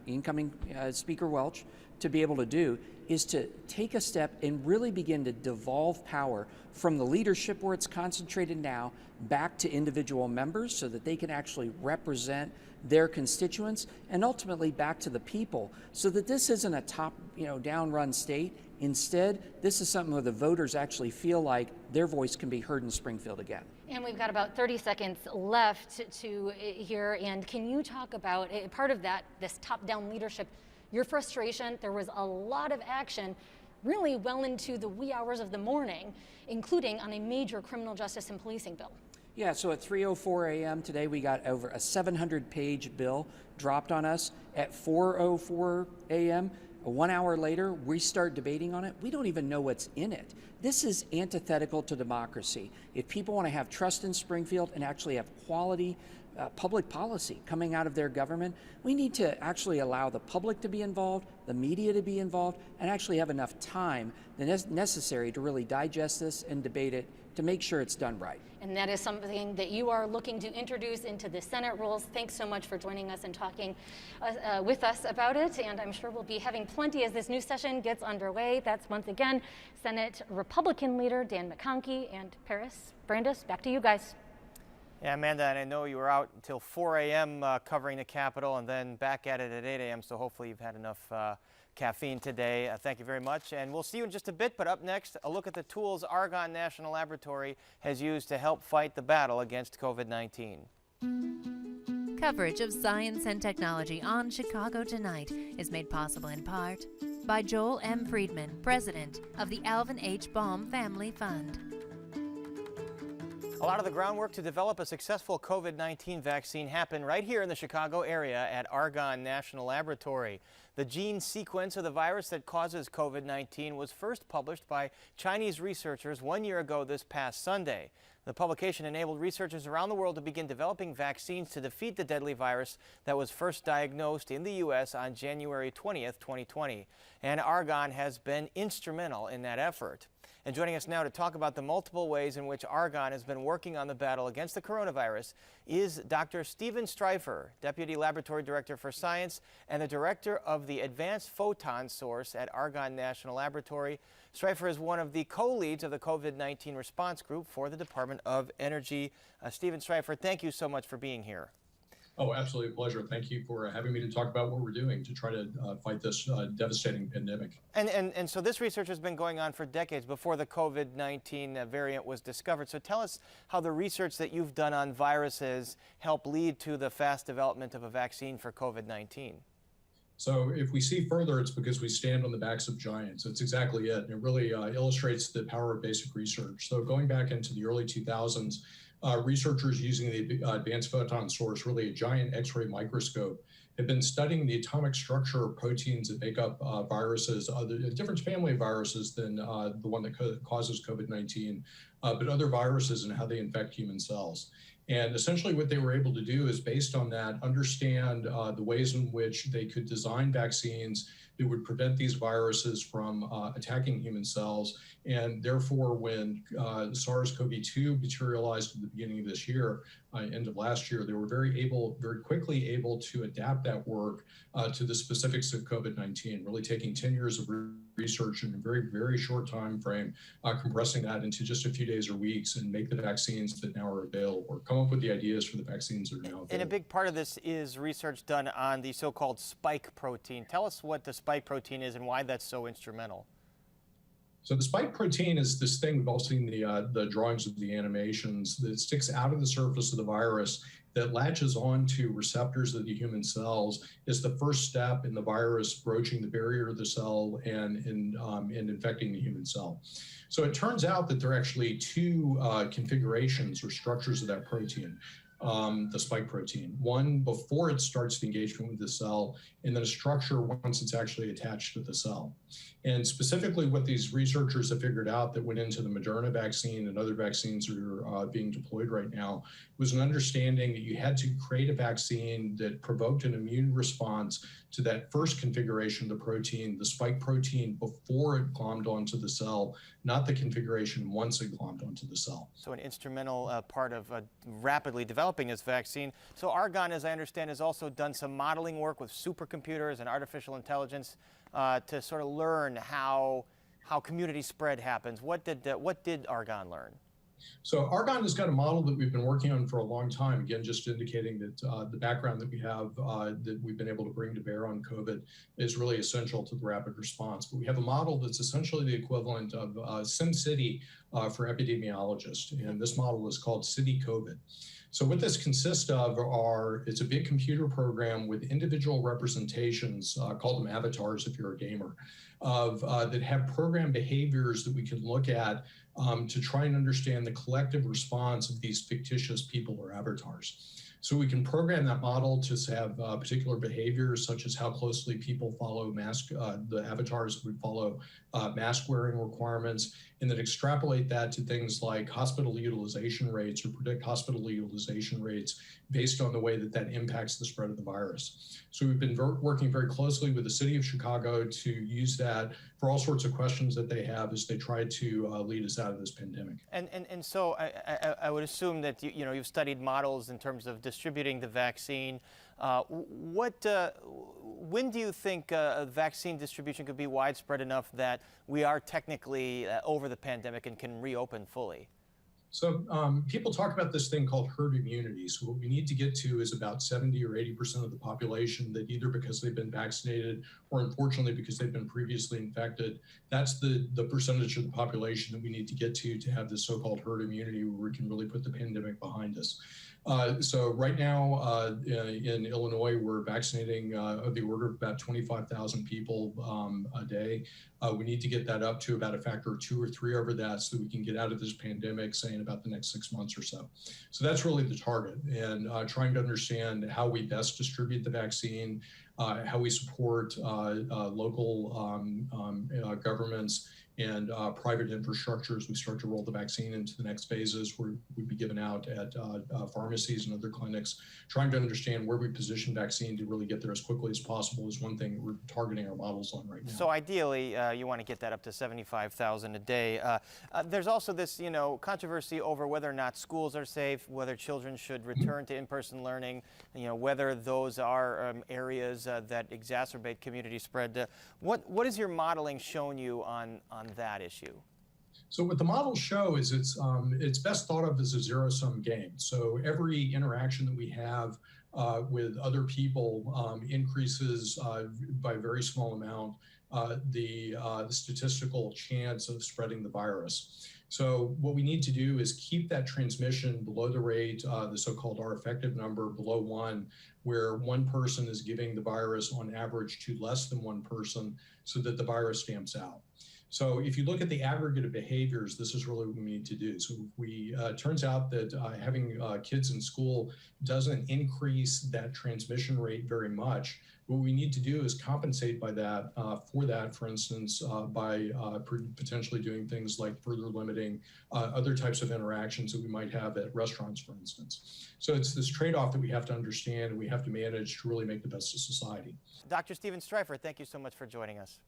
incoming Speaker Welch to be able to do is to take a step and really begin to devolve power from the leadership where it's concentrated now back to individual members so that they can actually represent their constituents, and ultimately back to the people so that this isn't a top, down run state. Instead, this is something where the voters actually feel like their voice can be heard in Springfield again. And we've got about 30 seconds left to hear. And can you talk about part of that, this top-down leadership, your frustration? There was a lot of action really well into the wee hours of the morning, including on a major criminal justice and policing bill. Yeah, so at 3:04 a.m. today, we got over a 700-page bill dropped on us. At 4:04 a.m., 1 hour later, we start debating on it. We don't even know what's in it. This is antithetical to democracy. If people want to have trust in Springfield and actually have quality public policy coming out of their government. We need to actually allow the public to be involved, the media to be involved, and actually have enough time necessary to really digest this and debate it to make sure it's done right. And that is something that you are looking to introduce into the Senate rules. Thanks so much for joining us and talking with us about it. And I'm sure we'll be having plenty as this new session gets underway. That's once again Senate Republican leader Dan McConkey and Paris Brandis. Back to you guys. Yeah, Amanda, and I know you were out until 4 a.m. Covering the Capitol and then back at it at 8 a.m., so hopefully you've had enough caffeine today. Thank you very much, and we'll see you in just a bit. But up next, a look at the tools Argonne National Laboratory has used to help fight the battle against COVID-19. Coverage of science and technology on Chicago Tonight is made possible in part by Joel M. Friedman, president of the Alvin H. Baum Family Fund. A lot of the groundwork to develop a successful COVID-19 vaccine happened right here in the Chicago area at Argonne National Laboratory. The gene sequence of the virus that causes COVID-19 was first published by Chinese researchers 1 year ago this past Sunday. The publication enabled researchers around the world to begin developing vaccines to defeat the deadly virus that was first diagnosed in the U.S. on January 20th, 2020. And Argonne has been instrumental in that effort. And joining us now to talk about the multiple ways in which Argonne has been working on the battle against the coronavirus is Dr. Stephen Streifer, Deputy Laboratory Director for Science and the Director of the Advanced Photon Source at Argonne National Laboratory. Streifer is one of the co-leads of the COVID-19 response group for the Department of Energy. Stephen Streifer, thank you so much for being here. Oh, absolutely a pleasure. Thank you for having me to talk about what we're doing to try to fight this devastating pandemic. And so this research has been going on for decades before the COVID-19 variant was discovered. So tell us how the research that you've done on viruses helped lead to the fast development of a vaccine for COVID-19. So if we see further, it's because we stand on the backs of giants. That's exactly it. And it really illustrates the power of basic research. So going back into the early 2000s, researchers using the Advanced Photon Source, really a giant X-ray microscope, have been studying the atomic structure of proteins that make up viruses, a different family of viruses than the one that causes COVID-19, but other viruses and how they infect human cells. And essentially what they were able to do is, based on that, understand the ways in which they could design vaccines that would prevent these viruses from attacking human cells. And therefore, when SARS-CoV-2 materialized at the beginning of this year, end of last year, they were very quickly able to adapt that work to the specifics of COVID-19, really taking 10 years of research in a very, very short time frame, compressing that into just a few days or weeks, and make the vaccines that now are available, or come up with the ideas for the vaccines that are now available. And a big part of this is research done on the so-called spike protein. Tell us what the spike protein is and why that's so instrumental. So the spike protein is this thing, we've all seen the drawings of the animations, that sticks out of the surface of the virus that latches onto receptors of the human cells, is the first step in the virus broaching the barrier of the cell and infecting the human cell. So it turns out that there are actually two configurations or structures of that protein. The spike protein, one before it starts the engagement with the cell, and then a structure once it's actually attached to the cell. And specifically what these researchers have figured out that went into the Moderna vaccine and other vaccines that are being deployed right now was an understanding that you had to create a vaccine that provoked an immune response to that first configuration of the protein, the spike protein, before it glommed onto the cell, not the configuration once it glommed onto the cell. So an instrumental part of rapidly developing this vaccine. So Argonne, as I understand, has also done some modeling work with supercomputers and artificial intelligence to sort of learn how community spread happens. What did Argonne learn? So Argonne has got a model that we've been working on for a long time, again, just indicating that the background that we have that we've been able to bring to bear on COVID is really essential to the rapid response. But we have a model that's essentially the equivalent of SimCity for epidemiologists, and this model is called City COVID. So what this consists of it's a big computer program with individual representations, call them avatars if you're a gamer, that have program behaviors that we can look at to try and understand the collective response of these fictitious people or avatars. So we can program that model to have particular behaviors, such as how closely people follow the avatars would follow mask wearing requirements, and then extrapolate that to things like hospital utilization rates or predict hospital utilization rates based on the way that impacts the spread of the virus. So we've been working very closely with the city of Chicago to use that for all sorts of questions that they have as they try to lead us out of this pandemic. And so I would assume that you've studied models in terms of distributing the vaccine. When do you think vaccine distribution could be widespread enough that we are technically over the pandemic and can reopen fully? So people talk about this thing called herd immunity. So what we need to get to is about 70 or 80% of the population that either because they've been vaccinated or unfortunately because they've been previously infected. That's the percentage of the population that we need to get to have this so-called herd immunity where we can really put the pandemic behind us. So right now in Illinois, we're vaccinating of the order of about 25,000 people a day. We need to get that up to about a factor of 2 or 3 over that so that we can get out of this pandemic, say, in about the next 6 months or so. So that's really the target, and trying to understand how we best distribute the vaccine, how we support local governments and private infrastructure as we start to roll the vaccine into the next phases where we'd be given out at pharmacies and other clinics. Trying to understand where we position vaccine to really get there as quickly as possible is one thing that we're targeting our models on right now. So ideally, you want to get that up to 75,000 a day. There's also this, controversy over whether or not schools are safe, whether children should return to in-person learning, whether those are areas that exacerbate community spread. What has your modeling shown you on that issue? So what the models show is it's best thought of as a zero-sum game. So every interaction that we have with other people increases by a very small amount the statistical chance of spreading the virus. So what we need to do is keep that transmission below the rate, the so-called R effective number below 1, where one person is giving the virus on average to less than one person so that the virus stamps out. So if you look at the aggregate of behaviors, this is really what we need to do. So turns out that having kids in school doesn't increase that transmission rate very much. What we need to do is compensate by that, for instance, by potentially doing things like further limiting other types of interactions that we might have at restaurants, for instance. So it's this trade-off that we have to understand and we have to manage to really make the best of society. Dr. Stephen Streifer, thank you so much for joining us.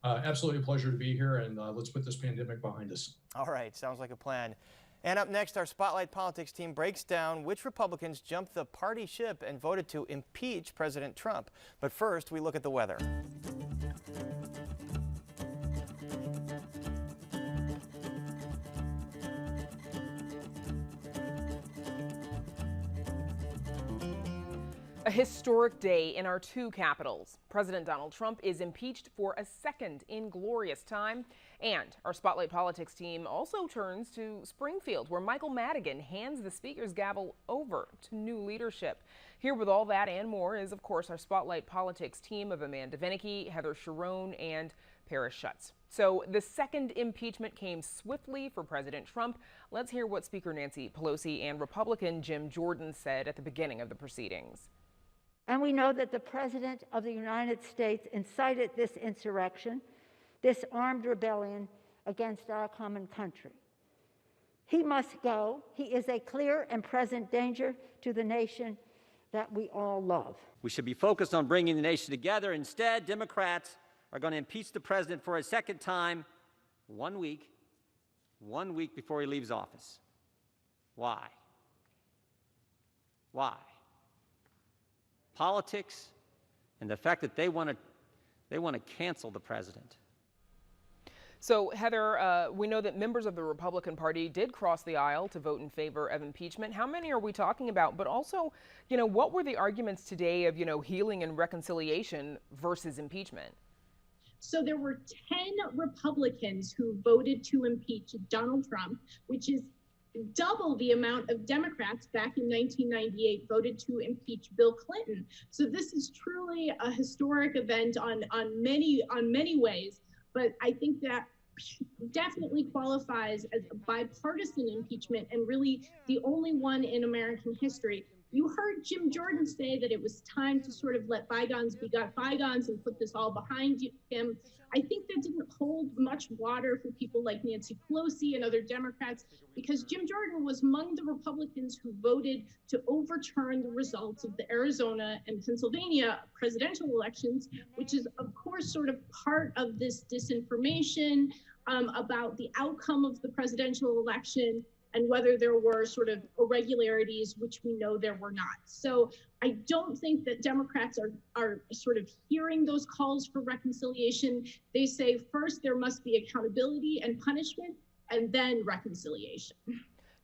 Absolutely a pleasure to be here, and let's put this pandemic behind us. All right, sounds like a plan. And up next, our Spotlight Politics team breaks down which Republicans jumped the party ship and voted to impeach President Trump. But first, we look at the weather. A historic day in our 2 capitals. President Donald Trump is impeached for a second inglorious time. And our Spotlight Politics team also turns to Springfield, where Michael Madigan hands the Speaker's gavel over to new leadership. Here with all that and more is, of course, our Spotlight Politics team of Amanda Vinicky, Heather Sharon, and Paris Schutz. So the second impeachment came swiftly for President Trump. Let's hear what Speaker Nancy Pelosi and Republican Jim Jordan said at the beginning of the proceedings. And we know that the President of the United States incited this insurrection, this armed rebellion against our common country. He must go. He is a clear and present danger to the nation that we all love. We should be focused on bringing the nation together. Instead, Democrats are going to impeach the president for a second time 1 week before he leaves office. Why? Why? Politics and the fact that they want to cancel the president. So, Heather, we know that members of the Republican Party did cross the aisle to vote in favor of impeachment. How many are we talking about? But also, what were the arguments today of, healing and reconciliation versus impeachment? So there were 10 Republicans who voted to impeach Donald Trump, which is double the amount of Democrats back in 1998 voted to impeach Bill Clinton. So this is truly a historic event on many ways. But I think that definitely qualifies as a bipartisan impeachment and really the only one in American history. You heard Jim Jordan say that it was time to sort of let bygones be bygones and put this all behind him. I think that didn't hold much water for people like Nancy Pelosi and other Democrats, because Jim Jordan was among the Republicans who voted to overturn the results of the Arizona and Pennsylvania presidential elections, which is, of course, sort of part of this disinformation about the outcome of the presidential election and whether there were sort of irregularities, which we know there were not. So I don't think that Democrats are sort of hearing those calls for reconciliation. They say first there must be accountability and punishment, and then reconciliation.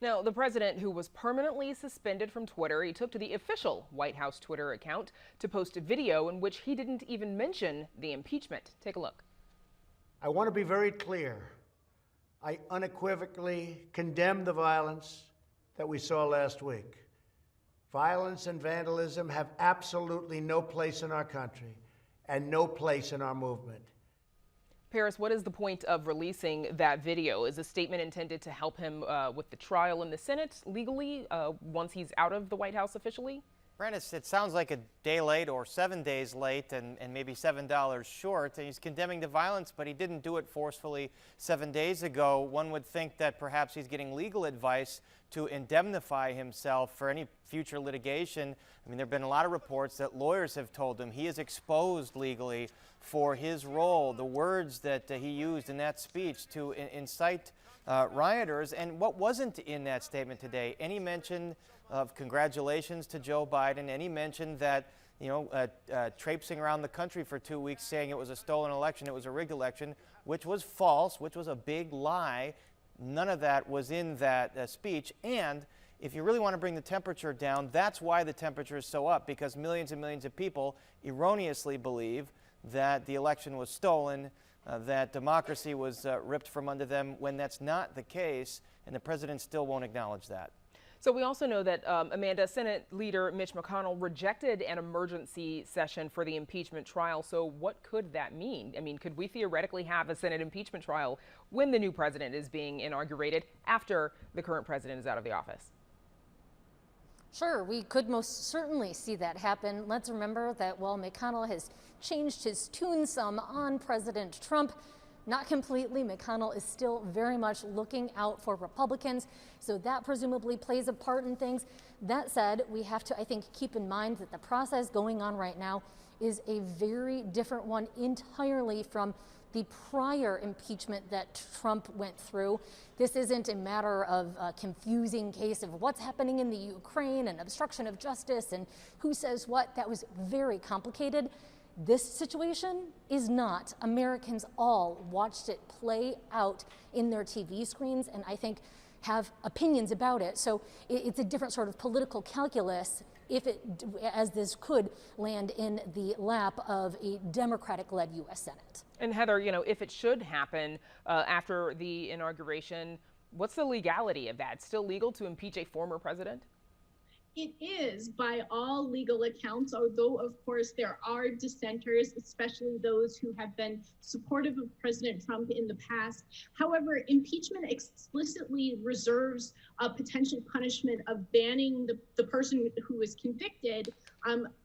Now, the president, who was permanently suspended from Twitter, he took to the official White House Twitter account to post a video in which he didn't even mention the impeachment. Take a look. I want to be very clear. I unequivocally condemn the violence that we saw last week. Violence and vandalism have absolutely no place in our country and no place in our movement. Paris, what is the point of releasing that video? Is the statement intended to help him with the trial in the Senate legally once he's out of the White House officially? Brandis, it sounds like a day late or 7 days late and maybe $7 short. And he's condemning the violence, but he didn't do it forcefully 7 days ago. One would think that perhaps he's getting legal advice to indemnify himself for any future litigation. I mean, there have been a lot of reports that lawyers have told him he is exposed legally for his role, the words that he used in that speech to incite rioters. And what wasn't in that statement today? Any mention of congratulations to Joe Biden, any mention that, traipsing around the country for 2 weeks saying it was a stolen election, it was a rigged election, which was false, which was a big lie. None of that was in that speech. And if you really want to bring the temperature down, that's why the temperature is so up, because millions and millions of people erroneously believe that the election was stolen, that democracy was ripped from under them, when that's not the case, and the president still won't acknowledge that. So we also know that, Amanda, Senate leader Mitch McConnell rejected an emergency session for the impeachment trial. So what could that mean? I mean, could we theoretically have a Senate impeachment trial when the new president is being inaugurated after the current president is out of the office? Sure, we could most certainly see that happen. Let's remember that while McConnell has changed his tune some on President Trump, not completely, McConnell is still very much looking out for Republicans, so that presumably plays a part in things. That said, we have to, I think, keep in mind that the process going on right now is a very different one entirely from the prior impeachment that Trump went through. This isn't a matter of a confusing case of what's happening in the Ukraine and obstruction of justice and who says what. That was very complicated. This situation is not. Americans all watched it play out in their TV screens and I think have opinions about it. So it's a different sort of political calculus as this could land in the lap of a Democratic-led U.S. Senate. And Heather, if it should happen after the inauguration, what's the legality of that? It's still legal to impeach a former president? It is by all legal accounts, although of course there are dissenters, especially those who have been supportive of President Trump in the past. However, impeachment explicitly reserves a potential punishment of banning the person who is convicted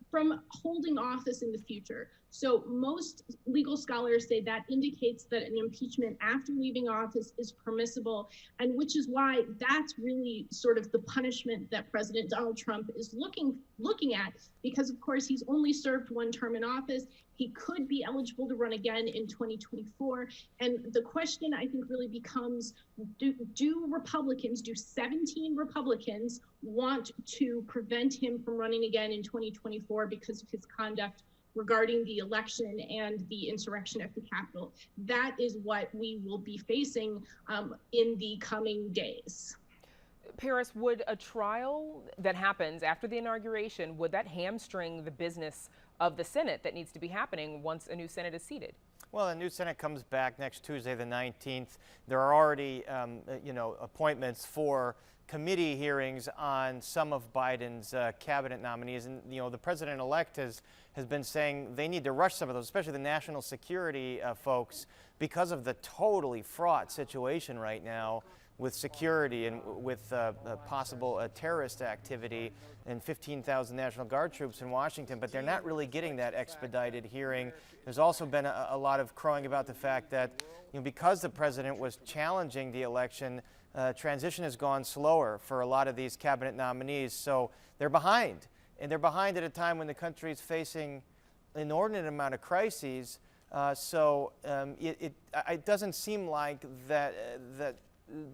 from holding office in the future. So most legal scholars say that indicates that an impeachment after leaving office is permissible, and which is why that's really sort of the punishment that President Donald Trump is looking at, because of course he's only served one term in office. He could be eligible to run again in 2024. And the question I think really becomes, do 17 Republicans want to prevent him from running again in 2024 because of his conduct regarding the election and the insurrection at the Capitol? That is what we will be facing in the coming days. Paris, would a trial that happens after the inauguration, would that hamstring the business of the Senate that needs to be happening once a new Senate is seated? Well, the new Senate comes back next Tuesday, the 19th. There are already, appointments for committee hearings on some of Biden's cabinet nominees. And, the president-elect has been saying they need to rush some of those, especially the national security folks, because of the totally fraught situation right now with security and with possible terrorist activity and 15,000 National Guard troops in Washington, but they're not really getting that expedited hearing. There's also been a lot of crowing about the fact that, because the president was challenging the election, transition has gone slower for a lot of these cabinet nominees, so they're behind. And they're behind at a time when the country is facing an inordinate amount of crises. It doesn't seem like that the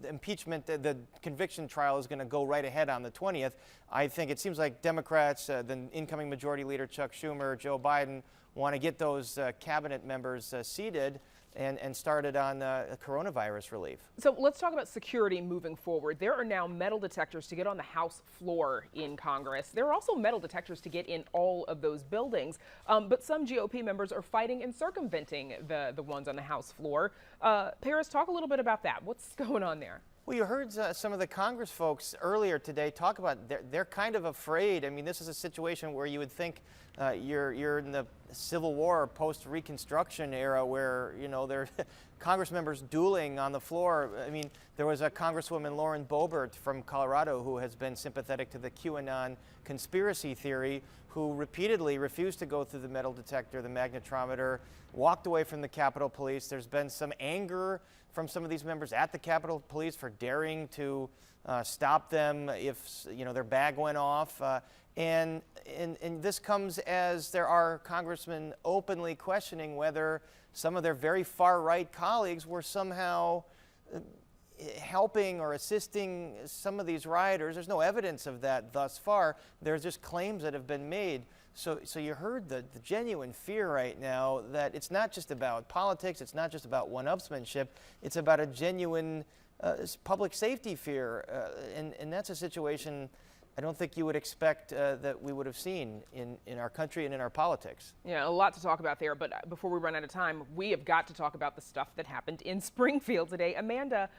impeachment, the conviction trial is going to go right ahead on the 20th. I think it seems like Democrats, the incoming Majority Leader Chuck Schumer, Joe Biden, want to get those cabinet members seated and started on coronavirus relief. So let's talk about security moving forward. There are now metal detectors to get on the House floor in Congress. There are also metal detectors to get in all of those buildings. But some GOP members are fighting and circumventing the ones on the House floor. Paris, talk a little bit about that. What's going on there? Well, you heard some of the Congress folks earlier today talk about they're kind of afraid. I mean, this is a situation where you would think you're in the Civil War, post-Reconstruction era, where there are Congress members dueling on the floor. I mean, there was a Congresswoman, Lauren Boebert from Colorado, who has been sympathetic to the QAnon conspiracy theory, who repeatedly refused to go through the metal detector, the magnetometer, walked away from the Capitol Police. There's been some anger from some of these members at the Capitol Police for daring to stop them if their bag went off. And this comes as there are congressmen openly questioning whether some of their very far-right colleagues were somehow helping or assisting some of these rioters. There's no evidence of that thus far. There's just claims that have been made. So you heard the genuine fear right now that it's not just about politics, it's not just about one-upsmanship, it's about a genuine public safety fear. And that's a situation I don't think you would expect that we would have seen in our country and in our politics. Yeah, a lot to talk about there, but before we run out of time, we have got to talk about the stuff that happened in Springfield today. Amanda,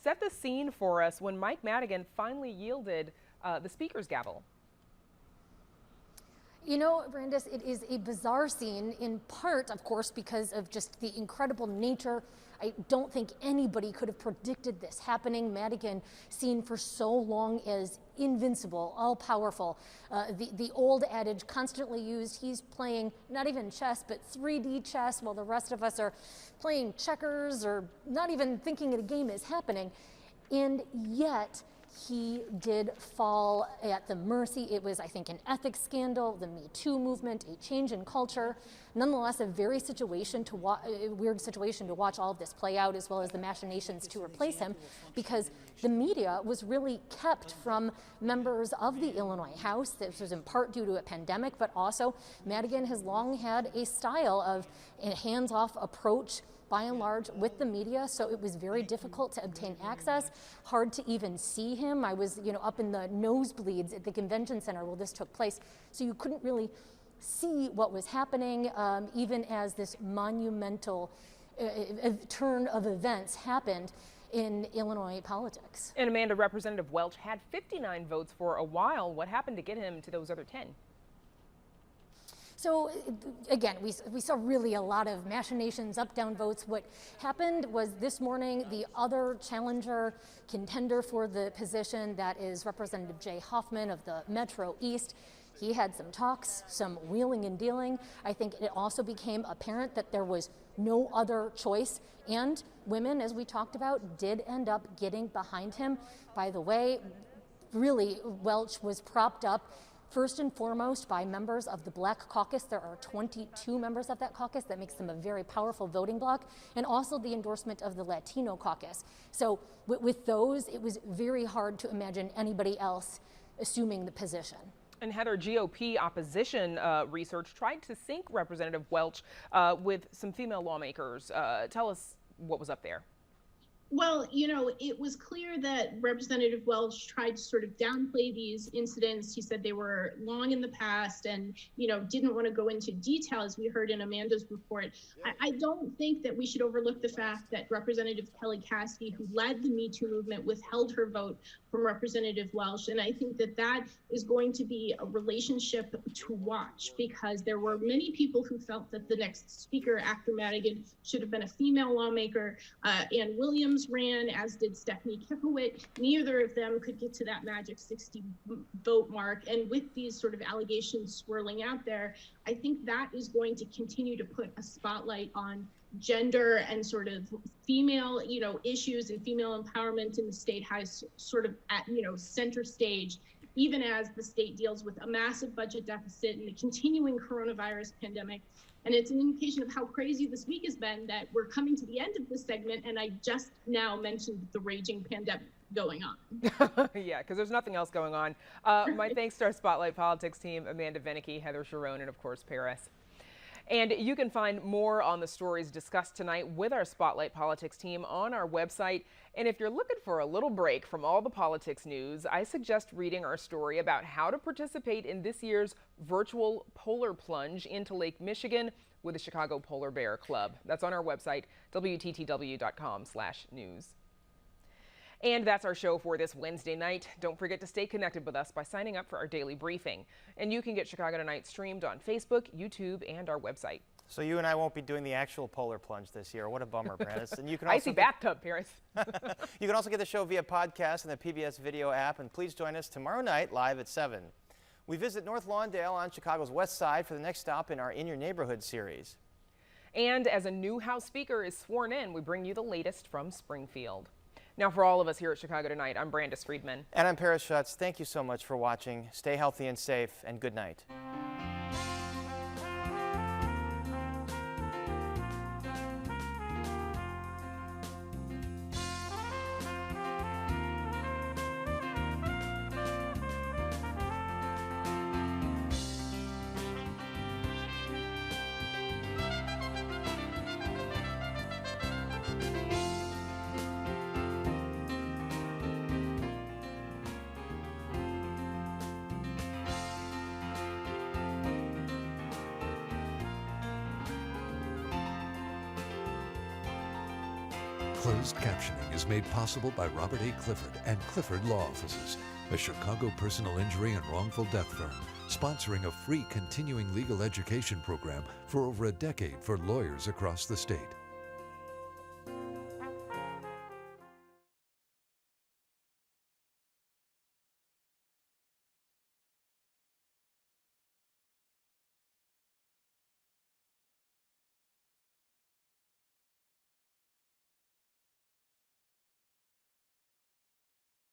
set the scene for us when Mike Madigan finally yielded the Speaker's gavel. Brandis, it is a bizarre scene, in part, of course, because of just the incredible nature. I don't think anybody could have predicted this happening. Madigan, seen for so long as invincible, all-powerful. The old adage constantly used, he's playing not even chess, but 3D chess, while the rest of us are playing checkers or not even thinking a game is happening. And yet, he did fall at the mercy. It was, I think, an ethics scandal, the Me Too movement, a change in culture. Nonetheless, a very weird situation to watch all of this play out, as well as the machinations to replace him, because the media was really kept from members of the Illinois House. This was in part due to a pandemic, but also Madigan has long had a style of a hands-off approach, by and large, with the media, so it was very difficult to obtain access, hard to even see him. I was, up in the nosebleeds at the convention center where this took place, so you couldn't really see what was happening, even as this monumental turn of events happened in Illinois politics. And Amanda, Representative Welch had 59 votes for a while. What happened to get him to those other 10? So again, we saw really a lot of machinations, up-down votes. What happened was this morning, the other challenger contender for the position, that is Representative Jay Hoffman of the Metro East, he had some talks, some wheeling and dealing. I think it also became apparent that there was no other choice, and women, as we talked about, did end up getting behind him. By the way, really, Welch was propped up first and foremost by members of the Black Caucus. There are 22 members of that caucus. That makes them a very powerful voting bloc, and also the endorsement of the Latino caucus. So with those, it was very hard to imagine anybody else assuming the position. And Heather, GOP opposition research tried to sync Representative Welch with some female lawmakers. Tell us what was up there. Well, it was clear that Representative Welch tried to sort of downplay these incidents. He said they were long in the past and, didn't want to go into detail, as we heard in Amanda's report. I don't think that we should overlook the fact that Representative Kelly Cassidy, who led the Me Too movement, withheld her vote from Representative Welch. And I think that that is going to be a relationship to watch, because there were many people who felt that the next speaker after Madigan should have been a female lawmaker. Ann Williams Cruz ran, as did Stephanie Kipowit. Neither of them could get to that magic 60 vote mark. And with these sort of allegations swirling out there, I think that is going to continue to put a spotlight on gender and sort of female, issues and female empowerment in the state has sort of at, center stage, even as the state deals with a massive budget deficit and the continuing coronavirus pandemic. And it's an indication of how crazy this week has been that we're coming to the end of this segment, and I just now mentioned the raging pandemic going on. Yeah, because there's nothing else going on. My thanks to our Spotlight Politics team, Amanda Vinicky, Heather Sharon, and of course, Paris. And you can find more on the stories discussed tonight with our Spotlight Politics team on our website. And if you're looking for a little break from all the politics news, I suggest reading our story about how to participate in this year's virtual polar plunge into Lake Michigan with the Chicago Polar Bear Club. That's on our website, WTTW.com/news. And that's our show for this Wednesday night. Don't forget to stay connected with us by signing up for our daily briefing. And you can get Chicago Tonight streamed on Facebook, YouTube, and our website. So you and I won't be doing the actual polar plunge this year. What a bummer, Brandis. And you can Icy bathtub, Paris. You can also get the show via podcast and the PBS video app. And please join us tomorrow night live at 7. We visit North Lawndale on Chicago's west side for the next stop in our In Your Neighborhood series. And as a new House Speaker is sworn in, we bring you the latest from Springfield. Now, for all of us here at Chicago Tonight, I'm Brandis Friedman. And I'm Paris Schutz. Thank you so much for watching. Stay healthy and safe, and good night. Closed captioning is made possible by Robert A. Clifford and Clifford Law Offices, a Chicago personal injury and wrongful death firm, sponsoring a free continuing legal education program for over a decade for lawyers across the state.